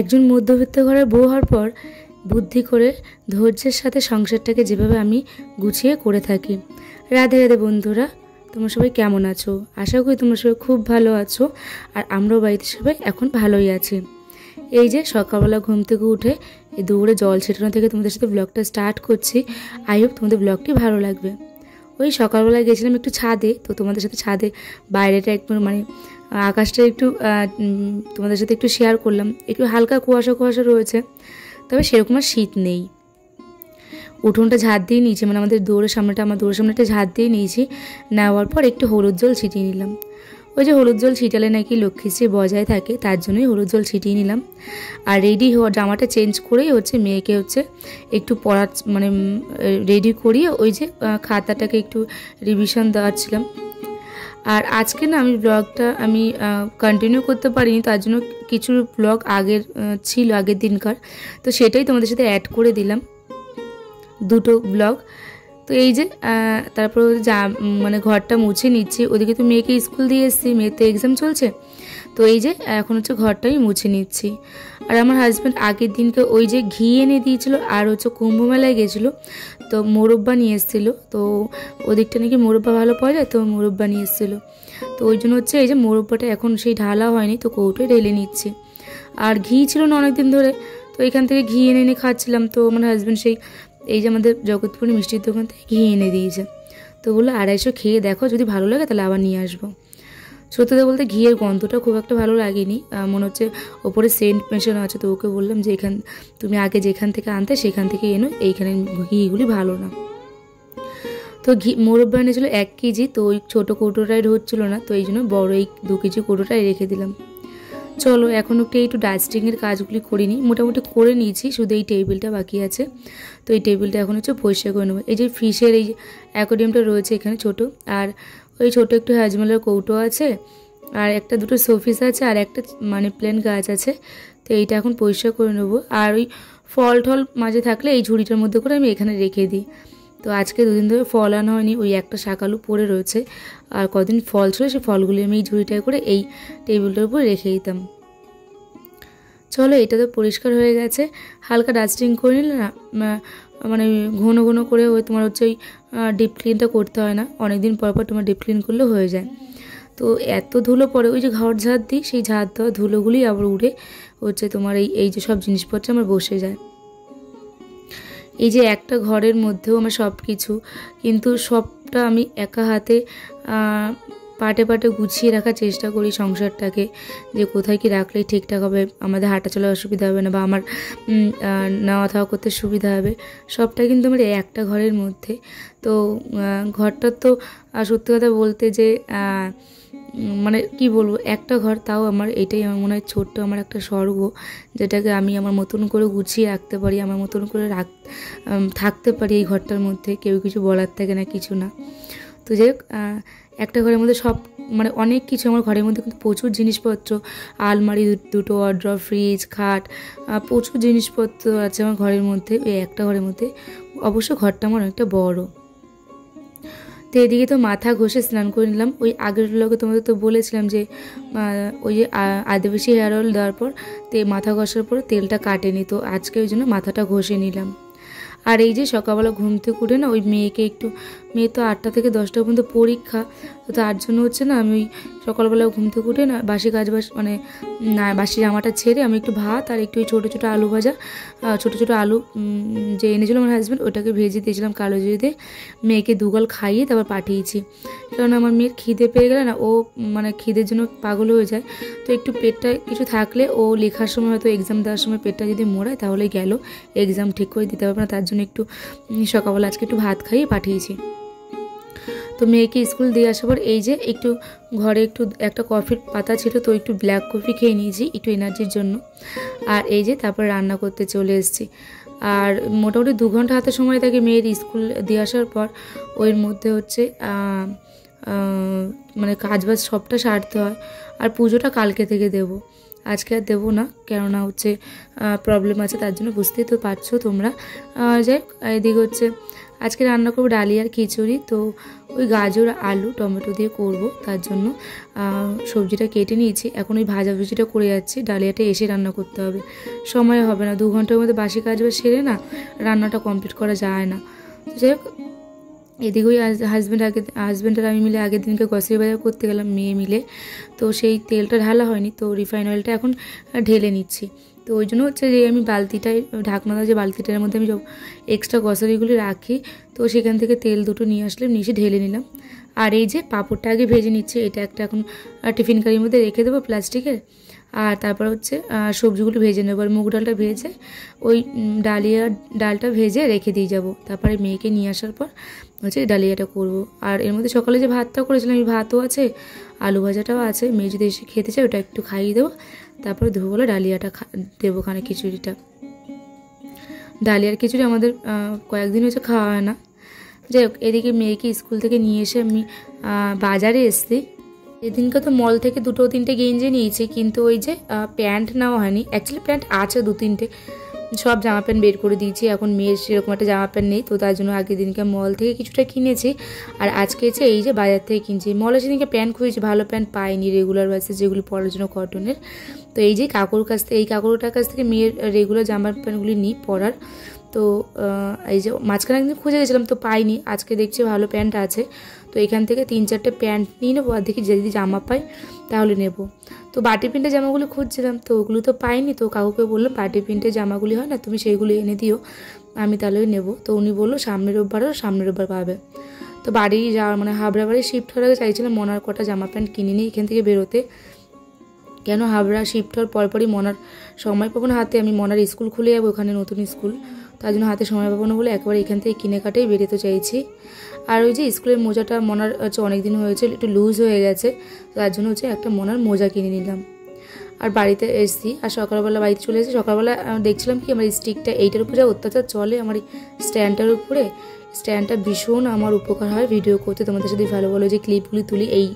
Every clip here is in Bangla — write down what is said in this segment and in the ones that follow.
একজন মধ্যবিত্ত ঘরের বউ হওয়ার পর বুদ্ধি করে ধৈর্যের সাথে সংসারটাকে যেভাবে আমি গুছিয়ে করে থাকি। রাধে রাধে বন্ধুরা, তোমরা সবাই কেমন আছো? আশা করি তোমরা সবাই খুব ভালো আছো, আর আমরাও বাড়িতে সবাই এখন ভালোই আছি। এই যে সকালবেলা ঘুম থেকে উঠে এই দৌড়ে জল ছেটানো থেকে তোমাদের সাথে ব্লগটা স্টার্ট করছি। আই হোপ তোমাদের ব্লগটি ভালো লাগবে। ওই সকালবেলা গেছিলাম একটু ছাদে, তো তোমাদের সাথে ছাদে বাইরেটা একটু মানে আকাশটা একটু তোমাদের সাথে একটু শেয়ার করলাম। একটু হালকা কুয়াশা কুয়াশা রয়েছে, তবে সেরকম আর শীত নেই। উঠোনটা ঝাড় দিয়ে নিয়েছি, মানে আমার দৌড়ের সামনেটা ঝাড় দিয়ে নিয়েছি। নেওয়ার পর একটু হলুদ জল ছিটিয়ে নিলাম। ওই যে হলুদ জল ছিটালে নাকি লক্ষ্মীশ্রী বজায় থাকে, তার জন্যই হলুদ জল ছিটিয়ে নিলাম। আর রেডি হওয়া জামাটা চেঞ্জ করেই মেয়েকে একটু পড়া মানে রেডি করিয়ে ওই যে খাতাটাকে একটু রিভিশন দেওয়াচ্ছিলাম। আর আজকে না আমি ব্লগটা কন্টিনিউ করতে পারিনি, তার জন্য কিছু ব্লগ ছিল আগের দিনকার, তো সেটাই তোমাদের সাথে অ্যাড করে দিলাম, দুটো ব্লগ। তো এই যে তারপর মানে ঘরটা মুছে নিচ্ছি। ওদিকে তো মেয়েকে স্কুল দিয়ে এসেছি, মেয়ের তো এক্সাম চলছে, তো এই যে এখন ঘরটাই মুছে নিচ্ছি। আর আমার হাজব্যান্ড আগের দিনকে ওই যে ঘি এনে দিয়েছিল, আর কুম্ভ মেলায় গেছিলো, তো মোরব্বা নিয়ে এসেছিলো। তো ওদিকটা নাকি মোরব্বা ভালো পাওয়া যায়, তো মোরব্বা নিয়ে এসেছিলো। তো ওই জন্য এই যে মোরব্বাটা এখন সেই ঢালা হয়নি, তো কৌটোয় ঢেলে নিচ্ছি। আর ঘি ছিল না অনেকদিন ধরে, তো এখান থেকে ঘি এনে এনে খাচ্ছিলাম। তো আমার হাজব্যান্ড এই যে আমাদের জগৎপুরে মিষ্টির দোকান থেকে ঘি এনে দিয়েছে, তো বললো 250 খেয়ে দেখো, যদি ভালো লাগে তাহলে আবার নিয়ে আসবো। সত্যি বলতে ঘিয়ের গন্ধটা খুব একটা ভালো লাগেনি, মনে হচ্ছে ওপরে সেন্ট মেশানো আছে। তো ওকে বললাম যে তুমি আগে যেখান থেকে আনতে সেখান থেকে এনো, এইখানে ঘিগুলি ভালো না। তো মোরব্বা এনেছিল 1 কেজি, তো ওই ছোটো কৌটোটায় হচ্ছিলো না, তো এই জন্য বড় এই 2 কেজি কৌটোটায় রেখে দিলাম। চলো এখন একটু ডাস্টিংয়ের কাজগুলি করিনি, মোটামুটি করে নিয়েছি, শুধু এই টেবিলটা বাকি আছে। তো এই টেবিলটা এখন পরিষ্কার করে নেবো। এই যে ফিশের এই অ্যাকোয়ারিয়ামটা রয়েছে এখানে ছোট, আর ওই ছোটো একটু হ্যাজমেলের কৌটো আছে, আর একটা দুটো শোপিস আছে, আর একটা মানে প্লেন গাছ আছে। তো এইটা এখন পরিষ্কার করে নেবো। আর ওই ফল টল মাঝে থাকলে এই ঝুড়িটার মধ্যে করে আমি এখানে রেখে দিই। তো আজকে 2 দিন ধরে ফল আনা হয়নি, ওই একটা শাকালু পড়ে রয়েছে, আর কদিন ফল ছিল, সেই ফলগুলি আমি এই ঝুড়িটায় করে এই টেবিলটার উপর রেখে দিতাম। চলো এটা তো পরিষ্কার হয়ে গেছে, হালকা ডাস্টিং করে নিলে না মানে ঘন ঘন করে ওই তোমার ওই ডিপ ক্লিনটা করতে হয় না, অনেকদিন পর পর তোমার ডিপ ক্লিন করলেও হয়ে যায়। তো এত ধুলো পড়ে, ওই যে ঘর ঝাড় দিই, সেই ঝাড় দেওয়া ধুলোগুলি আবার উড়ে তোমার এই যে সব জিনিসপত্র আমার বসে যায়। এই যে একটা ঘরের মধ্যেও আমার সব কিছু, কিন্তু সবটা আমি একা হাতে পাটে পাটে গুছিয়ে রাখার চেষ্টা করি সংসারটাকে, যে কোথায় কি রাখলে ঠিকঠাক হবে, আমাদের হাঁটা চলার অসুবিধা হবে না, বা আমার নেওয়া থাওয়া করতে সুবিধা হবে। সবটা কিন্তু আমার একটা ঘরের মধ্যে। তো ঘরটা তো সত্যি কথা বলতে যে মানে কি বলবো, একটা ঘর, তাও এটাই আমার মনে হয় ছোট্ট আমার একটা স্বর্গ, যেটাকে আমি আমার মতন করে গুছিয়ে রাখতে পারি, আমার মতন করে থাকতে পারি এই ঘরটার মধ্যে, কেউ কিছু বলার থাকে না, কিছু না। তো যাই হোক, একটা ঘরের মধ্যে সব মানে অনেক কিছু, আমার ঘরের মধ্যে কিন্তু প্রচুর জিনিসপত্র, আলমারি দুটো, ওয়ার্ড্রব, ফ্রিজ, খাট, প্রচুর জিনিসপত্র আছে আমার ঘরের মধ্যে, এই একটা ঘরের মধ্যে। অবশ্য ঘরটা আমার অনেকটা বড়। তো এদিকে তো মাথা ঘষে স্নান করে নিলাম। ওই আগের ব্লগে তোমাদের তো বলেছিলাম যে ওই যে আদিবাসী হেয়ার অয়েল দেওয়ার পর মাথা ঘষার পরে তেলটা কাটেনি, তো আজকে ওই জন্য মাথাটা ঘষে নিলাম। আর এই যে সকালবেলা ঘুম থেকে উঠে না ওই মেয়ে তো 8টা থেকে 10টা পর্যন্ত পরীক্ষা, তো তার জন্য না আমি ওই সকালবেলা ঘুম থেকে উঠে না বাসি মানে বাসি জামাটা ছেড়ে আমি একটু ভাত আর একটু ছোটো ছোটো আলু ভাজা, ছোটো ছোটো আলু যে এনেছিল আমার হাজব্যান্ড, ওটাকে ভেজে দিয়েছিলাম কালো জিরে দিয়ে, মেয়েকে 2 গাল খাইয়ে তারপর পাঠিয়েছি। কারণ আমার মেয়ের খিদে পেয়ে গেলে না, ও মানে খিদের জন্য পাগল হয়ে যায়। তো একটু পেটটা কিছু থাকলে ও লেখার সময় হয়তো এক্সাম দেওয়ার সময় পেটটা যদি মোড়ায়, তাহলে গেল এক্সাম ঠিক করে দিতে পারবে না, তার জন্য একটু সকালবেলা আজকে একটু ভাত খাইয়ে পাঠিয়েছি। তো মেয়েকে স্কুল দিয়ে আসার পর এই যে একটু ঘরে একটা কফির পাতা ছিল, তো একটু ব্ল্যাক কফি খেয়ে নিয়েছি একটু এনার্জির জন্য। আর এই যে তারপর রান্না করতে চলে এসেছি। আর মোটামুটি 2 ঘন্টা হাতে সময় থাকে মেয়ের স্কুল দিয়ে আসার পর। ওর মধ্যে হচ্ছে মানে কাজবাজ সবটা সারতে হয়। আর পুজোটা কালকে থেকে দেব, আজকে আর দেবো না, কেননা হচ্ছে প্রবলেম আছে, তার জন্য বুঝতেই তো পারছো তোমরা। যাই হোক, এদিকে হচ্ছে আজকে রান্না করবো ডালি আর খিচুড়ি। তো ওই গাজর আলু টমেটো দিয়ে করব, তার জন্য সবজিটা কেটে নিয়েছি। এখন ওই ভাজাভুজিটা করে যাচ্ছি, ডালিয়াটা এসে রান্না করতে হবে, সময় হবে না। 2 ঘন্টার মধ্যে বাসি কাজবাজ সেরে না রান্নাটা কমপ্লিট করা যায় না। তো যাই হোক, এদিকে ওই হাজব্যান্ড আর আমি মিলে আগের দিনকে গ্রসারি বাজার করতে গেলাম মেয়ে মিলে। তো সেই তেলটা ঢালা হয়নি, তো রিফাইন অয়েলটা এখন ঢেলে নিচ্ছি। তো ওই জন্য হচ্ছে যে আমি বালতিটায় ঢাকনাটা যে বালতিটার মধ্যে আমি এক্সট্রা গ্রসারিগুলি রাখি, তো সেখান থেকে তেল দুটো নিয়ে আসলাম, নিয়ে এসে ঢেলে নিলাম। আর এই যে পাঁপড়টা আগে ভেজে নিচ্ছি, এটা একটা এখন টিফিন কারির মধ্যে রেখে দেবো প্লাস্টিকের। আর তারপর হচ্ছে সবজিগুলো ভেজে নেবো, আর মুগ ডালটা ভেজে ওই ডালটা ভেজে রেখে দিয়ে যাব। তারপরে মেয়েকে নিয়ে আসার পর হচ্ছে ডালিয়াটা করব। আর এর মধ্যে সকালে যে ভাতটা করেছিলাম, এই ভাতও আছে, আলু ভাজাটাও আছে, মেয়ে যদি এসে খেতে চায় ওটা একটু খাইয়ে দেবো। তারপরে দুপুরবেলা ডালিয়াটা দেবো, খানে খিচুড়িটা। ডালিয়ার খিচুড়ি আমাদের কয়েকদিন হচ্ছে খাওয়া হয় না। যাই হোক, এদিকে মেয়েকে স্কুল থেকে নিয়ে এসে আমি বাজারে এসেছি। এদিনকে তো মল থেকে 2-3টে গেঞ্জি নিয়েছি, কিন্তু ওই যে প্যান্ট নেওয়া হয়নি। অ্যাকচুয়ালি প্যান্ট আছে 2-3টে, সব জামা প্যান্ট বের করে দিয়েছি। এখন মেয়ের সেরকম একটা জামা প্যান্ট নেই, তো তার জন্য আগের দিনকে মল থেকে কিছুটা কিনেছি। আর আজকে এসে এই যে বাজার থেকে কিনছি। মলে সেদিনকে প্যান্ট খুঁজেছি, ভালো প্যান্ট পাইনি রেগুলার বেসিস যেগুলি পরার জন্য কটনের। তো এই যে এই কাকুরটার কাছ থেকে মেয়ের রেগুলার জামা প্যান্টগুলি নিই পরার। তো এই যে মাঝখানে একদিন খুঁজে গেছিলাম, তো পাইনি। আজকে দেখছি ভালো প্যান্ট আছে, তো এখান থেকে 3-4টে প্যান্ট নিয়ে নেবো। আর দেখি যদি জামা পাই তাহলে নেব। তো বাটি প্রিন্টের জামাগুলো খুঁজছিলাম, তো ওগুলো তো পাইনি। তো কাকুকে বললাম বাটি প্রিন্টের জামাগুলি হয় না, তুমি সেইগুলো এনে দিও, আমি তাহলে নেব। তো উনি বললো সামনের রোববার পাবে। তো বাড়ি যাওয়ার মানে হাবড়া বাড়ি শিফট হওয়ার আগে চাইছিলাম মনার কটা জামা প্যান্ট কিনে নিই এখান থেকে বেরোতে, কেন হাবড়া শিফট হওয়ার পরপরই মনার সময় পাবো না হাতে। আমি মনার স্কুল খুলে যাবো, ওখানে নতুন স্কুল, তার জন্য হাতে সময় পাবো না বলে একেবারে এখান থেকে কিনে কাটেই বেরোতে চাইছি। আর ওই যে স্কুলের মোজাটা মনার হচ্ছে অনেক দিন হয়েছে, একটু লুজ হয়ে গেছে, তার জন্য হচ্ছে একটা মনার মোজা কিনে নিলাম। আর বাড়িতে এসেছি, আর সকালবেলা বাড়িতে চলে এসেছি। সকালবেলা দেখছিলাম কি আমার স্টিকটা এইটার উপরে যা অত্যাচার চলে, আমার এই স্ট্যান্ডটার উপরে, স্ট্যান্ডটা ভীষণ আমার উপকার হয় ভিডিও করতে। তোমাদের সাথে ভালো ভালো যে ক্লিপগুলি তুলি এই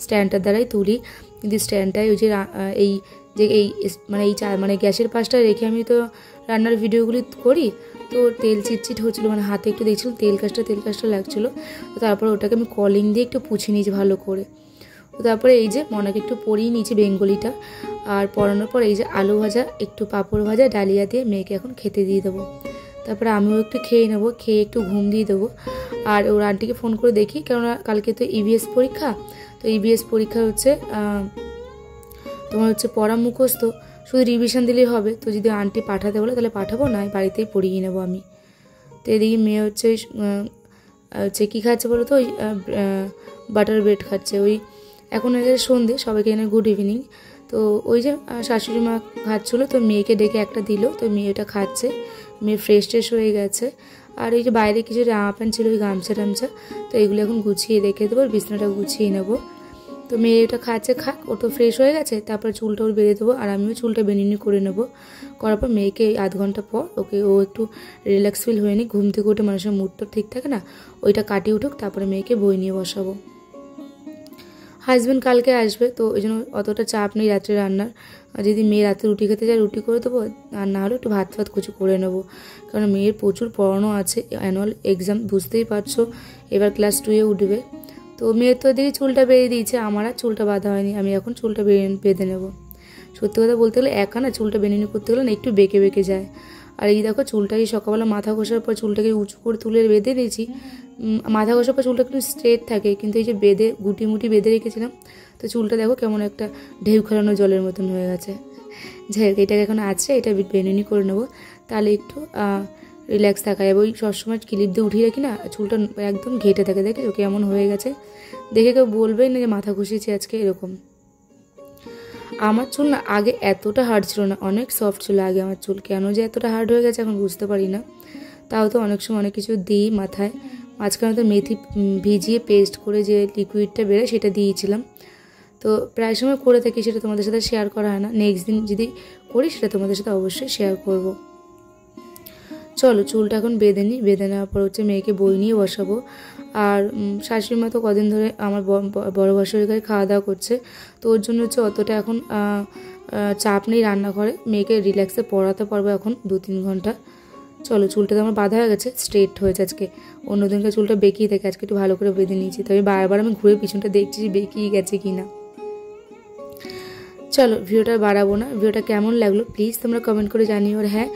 স্ট্যান্ডটার দ্বারাই তুলি, কিন্তু স্ট্যান্ডটাই ওই যে মানে গ্যাসের পাশটা রেখে আমি তো রান্নার ভিডিওগুলি করি। তো তেল চিটচিট হচ্ছিলো, মানে হাতে একটু দেখছিলাম তেল কাজটা লাগছিলো। তো তারপরে ওটাকে আমি কলিং দিয়ে একটু পুছে নিয়েছি ভালো করে। তো তারপরে এই যে মনাকে একটু পরিয়ে নিয়েছি বেঙ্গলিটা। আর পরানোর পর এই যে আলু ভাজা, একটু পাঁপড় ভাজা, ডালিয়া দিয়ে মেয়েকে এখন খেতে দিয়ে দেবো। তারপরে আমিও একটু খেয়ে নেবো, খেয়ে একটু ঘুম দিয়ে দেবো। আর ওর আন্টিকে ফোন করে দেখি, কেননা কালকে তো ইভিএস পরীক্ষা। তো ইভিএস পরীক্ষা হচ্ছে তোমার হচ্ছে পড়া মুখস্থ, শুধু রিভিশন দিলেই হবে। তো যদি আন্টি পাঠাতে বলে তাহলে পাঠাবো, না বাড়িতেই পড়িয়ে নেবো আমি। তো এদিকে মেয়ে হচ্ছে কী খাচ্ছে বলো তো, ওই বাটার ব্রেড খাচ্ছে। ওই এখন এদের সন্ধে, সবাইকে এনে গুড ইভিনিং। তো ওই যে শাশুড়ি মা খাচ্ছিলো, তো মেয়েকে ডেকে একটা দিল, তো মেয়ে ওটা খাচ্ছে। মেয়ে ফ্রেশ হয়ে গেছে। আর এই যে বাইরে কিছু জামা প্যান্ট ছিল, ওই গামছা টামছা, তো এগুলো এখন গুছিয়ে রেখে দেবো, বিছানাটা গুছিয়ে নেবো। তো মেয়ে ওটা খাচ্ছে, খাক, ওটা ফ্রেশ হয়ে গেছে। তারপর চুলটা ওর বেঁধে দেবো, আর আমিও চুলটা বেনিনি করে নেবো। করার পর মেয়েকে 1/2 ঘন্টা পর ও একটু রিল্যাক্স ফিল হয়ে নি, ঘুম থেকে উঠে মানুষের মুড তো ঠিক থাকে না, ওইটা কাটিয়ে উঠুক, তারপরে মেয়েকে বই নিয়ে বসাবো। হাজব্যান্ড কালকে আসবে, তো ওই জন্য অতটা চাপ নেই রাত্রে রান্নার। আর যদি মেয়ে রাতে রুটি খেতে যায় রুটি করে দেবো, আর না হলে একটু ভাত কিছু করে নেবো, কারণ মেয়ের প্রচুর পড়ানো আছে, অ্যানুয়াল এক্সাম, বুঝতেই পারছো, এবার ক্লাস 2-এ উঠবে। তো মেয়ের তো দিকে চুলটা বেঁধে দিয়েছে, আমার আর চুলটা বাঁধা হয়নি, আমি এখন চুলটা বেঁধে নেবো। সত্যি কথা বলতে গেলে একা না চুলটা বেঁধে করতে গেলে না একটু বেঁকে যায়। আর এই দেখো চুলটাকে সকালবেলা মাথা ঘষার পর চুলটাকে উঁচু করে তুলে বেঁধে দিয়েছি। মাথা ঘষার পর চুলটা একটু স্ট্রেট থাকে, কিন্তু এই যে গুটি মুটি বেঁধে রেখেছিলাম, তো চুলটা দেখো কেমন একটা ঢেউ খেলানো জলের মতন হয়ে গেছে। যাই হোক, এটাকে এখন আছে, এটা বেনুনি করে নেবো, তাহলে একটু রিল্যাক্স থাকা যাবে। ওই সবসময় ক্লিপ দিয়ে উঠিয়ে রাখি না, চুলটা একদম ঘেটে থাকে, দেখেছো কেমন হয়ে গেছে। দেখে কেউ বলবেই না যে মাথা ঘষিয়েছি আজকে এরকম। আমার চুল না আগে এতটা হার্ড ছিল না, অনেক সফট ছিল আগে আমার চুল, কেন যে এতটা হার্ড হয়ে গেছে এখন বুঝতে পারি না। তাও তো অনেক সময় অনেক কিছু দিই মাথায়। মাঝখানে তো মেথি ভিজিয়ে পেস্ট করে যে লিকুইডটা বেরোয় সেটা দিয়েছিলাম। তো প্রায় সময় করে থাকি, সেটা তোমাদের সাথে শেয়ার করা হয় না, নেক্সট দিন যদি করি সেটা তোমাদের সাথে অবশ্যই শেয়ার করব। চলো চুলটা এখন বেঁধে নিই, বেঁধে নেওয়ার পর হচ্ছে মেয়েকে বই নিয়ে বসাবো। আর শাশুড়ি মা তো কদিন ধরে আমার বড় বাসুরের ঘরে খাওয়া দাওয়া করছে, তো ওর জন্য হচ্ছে অতটা এখন চাপ নেই রান্নাঘরে, মেয়েকে রিল্যাক্সে পড়াতে পারবো এখন 2-3 ঘন্টা। চলো চুলটা তো আমার বাঁধা হয়ে গেছে, স্ট্রেট হয়েছে আজকে, অন্যদিনকে চুলটা বেঁকিয়ে থাকে, আজকে একটু ভালো করে বেঁধে নিয়েছি, তবে বারবার আমি ঘুরে পিছনটা দেখছি বেঁকিয়ে গেছে কি না। চলো ভিডিওটা বাড়াবো না, ভিডিওটা কেমন লাগলো প্লিজ তোমরা কমেন্ট করে জানিও। আর হ্যাঁ,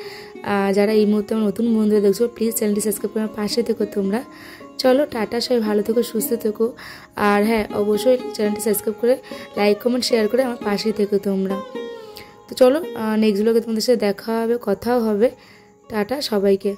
যারা এই মুহূর্তে আমার নতুন বন্ধুরা দেখছো প্লিজ চ্যানেলটি সাবস্ক্রাইব করে আমার পাশে থেকো তোমরা। চলো টাটা, সবাই ভালো থেকো, সুস্থ থেকো। আর হ্যাঁ, অবশ্যই চ্যানেলটি সাবস্ক্রাইব করে লাইক কমেন্ট শেয়ার করে আমার পাশে থেকো তোমরা। তো চলো নেক্সট ব্লগে তোমাদের সাথে দেখা হবে, কথাও হবে। টাটা সবাইকে।